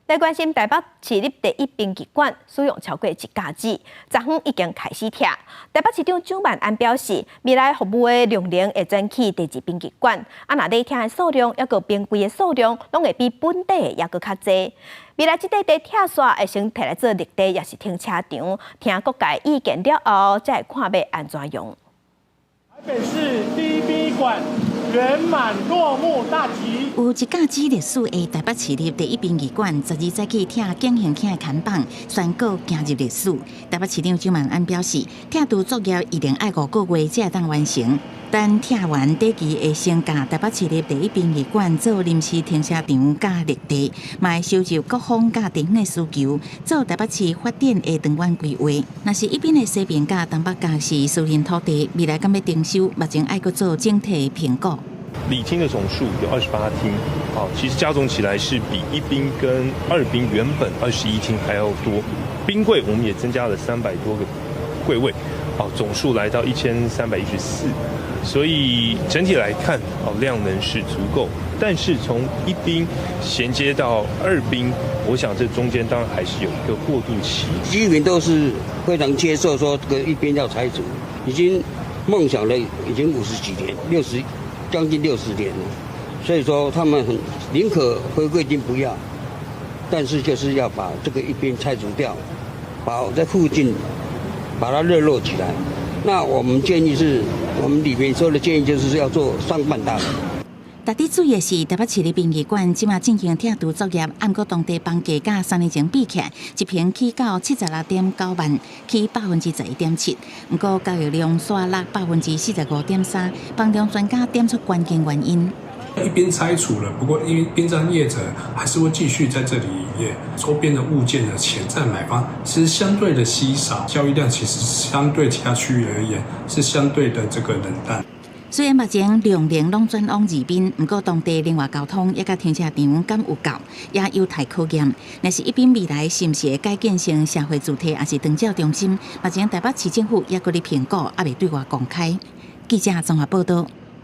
来关心台北市立第一殡仪馆使用超过1甲子，昨昏已经开始拆。台北市长蒋万安表示，未来服务的量能会转去第二殡仪馆，若咧拆的数量抑个冰柜的数量，拢会比本地的抑个较济。未来这块地拆线会先摕来做绿地，也是停车场，听各界意见了后，才会看要安怎用。台北市第一殡仪馆圆满落幕大吉。有1甲子历史的台北市立第一殡仪馆，12世纪拆景行厅的看板宣告行入历史。台北市长蒋万安表示，拆除作业一定要5个月才会当完成。等拆完第期会先甲台北市立第一殡仪馆做临时停车场甲绿地，嘛会收集各方甲地方的需求，做台北市发展的长远规划。若是一边的西边甲东北角是私人土地，未来敢要征收，目前爱阁做整体的评估。礼厅的总数有28厅，其实加总起来是比一宾跟二宾原本21厅还要多。冰柜我们也增加了300多个柜位，总数来到1314。所以整体来看，量能是足够。但是从一宾衔接到二宾，我想这中间当然还是有一个过渡期。居民都是非常接受说这个一宾要拆除，已经梦想了已经50几年，将近60年了，所以说他们宁可回归金不要，但是就是要把这个一边拆除掉，把在附近把它热络起来。那我们建议是，我们里面说的建议就是要做上半大。值得注意的是，台北市立殡仪馆即马进行拆除作业，按照当地房价甲3年前比起来，一平起到76.9万，起11.7%。不过交易量刷落45.3%，帮中专家点出关键原因。一边拆除了，不过因为殡葬业者还是会继续在这里营业，周边的物件的潜在买方其实相对的稀少，交易量其实相对其他区域而言是相对的这个冷淡。虽然目前量能拢转往二边，不过当地另外交通也甲停车场敢有够，也有待考验。若是一边未来是毋是会改建成社会主题，还是长照中心？目前台北市政府也搁咧评估，还未对外公开。记者综合报道。